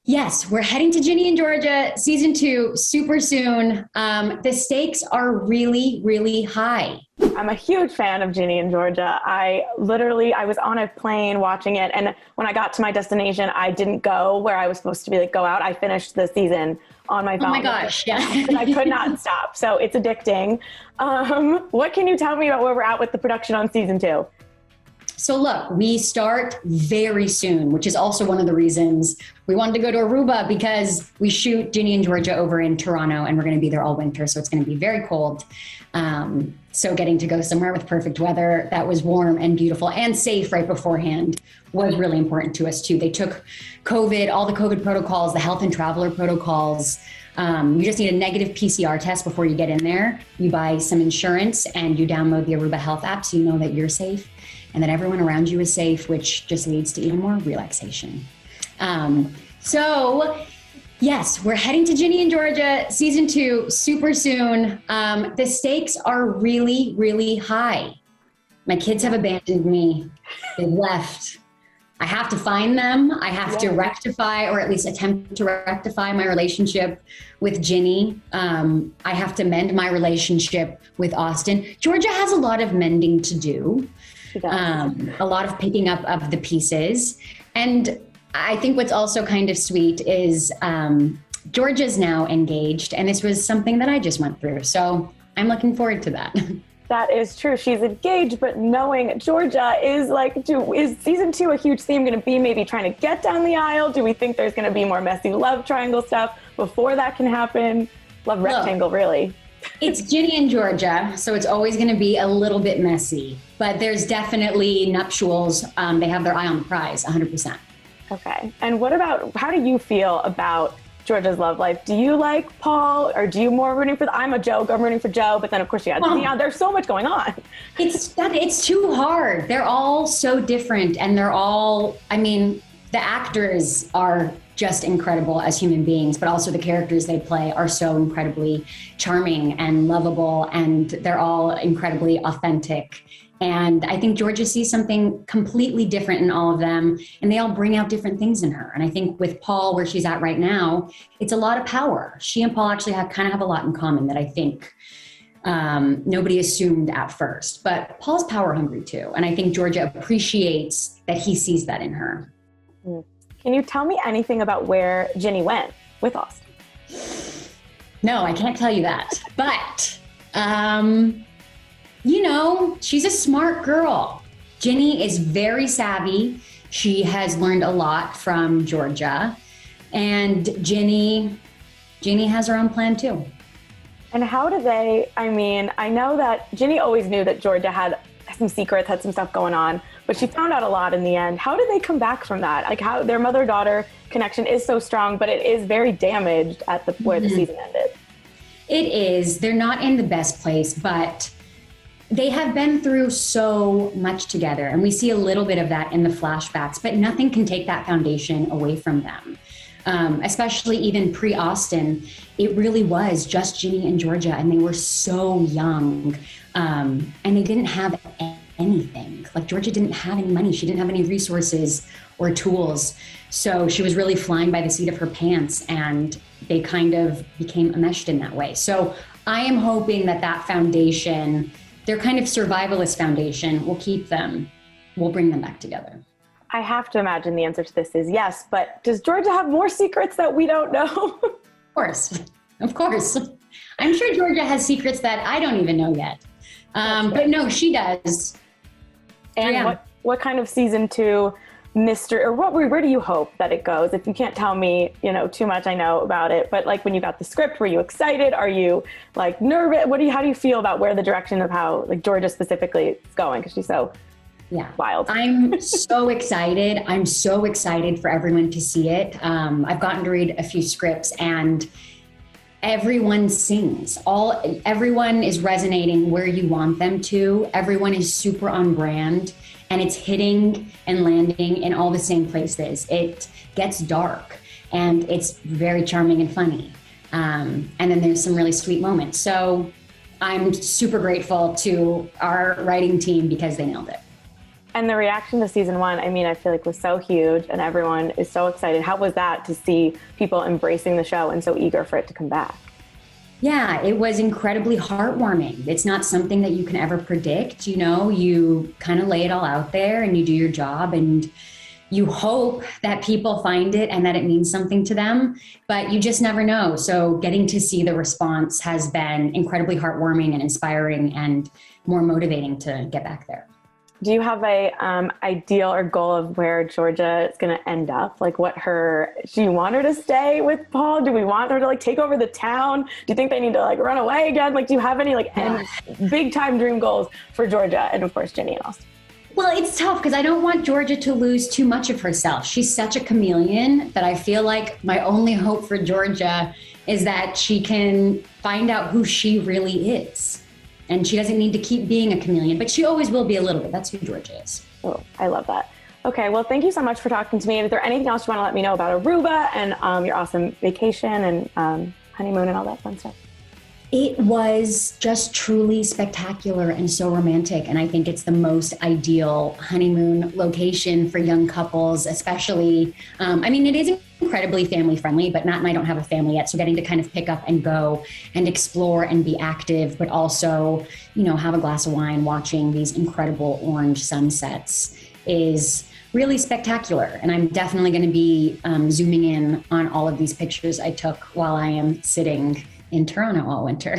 Yes, we're heading to Ginny and Georgia season 2 super soon. The stakes are really, really high. I'm a huge fan of Ginny and Georgia. I was on a plane watching it, and when I got to my destination, I didn't go where I was supposed to be, like, go out. I finished the season on my phone. Oh my gosh, yeah. I could not stop, so it's addicting. What can you tell me about where we're at with the production on season 2? So look, we start very soon, which is also one of the reasons we wanted to go to Aruba, because we shoot Ginny and Georgia over in Toronto, and we're going to be there all winter. So it's going to be very cold. So getting to go somewhere with perfect weather that was warm and beautiful and safe right beforehand was really important to us too. They took COVID, all the COVID protocols, the health and traveler protocols. You just need a negative PCR test before you get in there. You buy some insurance and you download the Aruba Health app so you know that you're safe and that everyone around you is safe, which just leads to even more relaxation. So yes, we're heading to Ginny and Georgia season 2 super soon. The stakes are really, really high. My kids have abandoned me. They've left. I have to find them. I have to rectify, or at least attempt to rectify, my relationship with Ginny. I have to mend my relationship with Austin. Georgia has a lot of mending to do. A lot of picking up of the pieces. And I think what's also kind of sweet is Georgia's now engaged, and this was something that I just went through. So I'm looking forward to that. That is true. She's engaged, but knowing Georgia is is season 2 a huge theme going to be maybe trying to get down the aisle? Do we think there's going to be more messy love triangle stuff before that can happen? Love rectangle, really. It's Ginny and Georgia, so it's always going to be a little bit messy, but there's definitely nuptials. They have their eye on the prize, 100%. Okay. And how do you feel about Georgia's love life? Do you like Paul, or do you more rooting for I'm rooting for Joe, but then of course you got there's so much going on. It's too hard. They're all so different, and they're all, the actors are just incredible as human beings, but also the characters they play are so incredibly charming and lovable, and they're all incredibly authentic. And I think Georgia sees something completely different in all of them, and they all bring out different things in her. And I think with Paul, where she's at right now, it's a lot of power. She and Paul actually have a lot in common that I think nobody assumed at first. But Paul's power hungry too. And I think Georgia appreciates that he sees that in her. Can you tell me anything about where Ginny went with Austin? No, I can't tell you that. But she's a smart girl. Ginny is very savvy. She has learned a lot from Georgia. And Ginny has her own plan too. And how do they, I know that Ginny always knew that Georgia had some secrets, had some stuff going on, but she found out a lot in the end. How did they come back from that? Like, how their mother-daughter connection is so strong, but it is very damaged at where the season ended. It is. They're not in the best place, but they have been through so much together, and we see a little bit of that in the flashbacks, but nothing can take that foundation away from them. Especially even pre-Austin, it really was just Ginny and Georgia, and they were so young, and they didn't have anything. Like, Georgia didn't have any money. She didn't have any resources or tools. So she was really flying by the seat of her pants, and they kind of became enmeshed in that way. So I am hoping that foundation, their kind of survivalist foundation, will keep them, will bring them back together. I have to imagine the answer to this is yes, but does Georgia have more secrets that we don't know? Of course. I'm sure Georgia has secrets that I don't even know yet. But no, she does. And what kind of season 2 mystery, or where do you hope that it goes? If you can't tell me, too much, I know about it, but like, when you got the script, were you excited? Are you like nervous? How do you feel about where the direction of how, like, Georgia specifically is going? Because she's so wild. I'm so excited. I'm so excited for everyone to see it. I've gotten to read a few scripts, and everyone sings. Everyone is resonating where you want them to. Everyone is super on brand, and it's hitting and landing in all the same places. It gets dark, and it's very charming and funny. And then there's some really sweet moments. So I'm super grateful to our writing team because they nailed it. And the reaction to season 1, I mean, I feel like was so huge and everyone is so excited. How was that to see people embracing the show and so eager for it to come back? Yeah, it was incredibly heartwarming. It's not something that you can ever predict. You kind of lay it all out there and you do your job and you hope that people find it and that it means something to them, but you just never know. So getting to see the response has been incredibly heartwarming and inspiring and more motivating to get back there. Do you have a ideal or goal of where Georgia is going to end up? Like do you want her to stay with Paul? Do we want her to take over the town? Do you think they need to run away again? Do you have any big time dream goals for Georgia and of course Ginny and Austin? Well, it's tough because I don't want Georgia to lose too much of herself. She's such a chameleon that I feel like my only hope for Georgia is that she can find out who she really is. And she doesn't need to keep being a chameleon, but she always will be a little bit. That's who Georgia is. Oh, I love that. Okay, well, thank you so much for talking to me. And is there anything else you want to let me know about Aruba and your awesome vacation and honeymoon and all that fun stuff? It was just truly spectacular and so romantic. And I think it's the most ideal honeymoon location for young couples, especially. It is incredibly family friendly, but Matt and I don't have a family yet. So getting to kind of pick up and go and explore and be active, but also, have a glass of wine watching these incredible orange sunsets is really spectacular. And I'm definitely going to be zooming in on all of these pictures I took while I am sitting in Toronto all winter.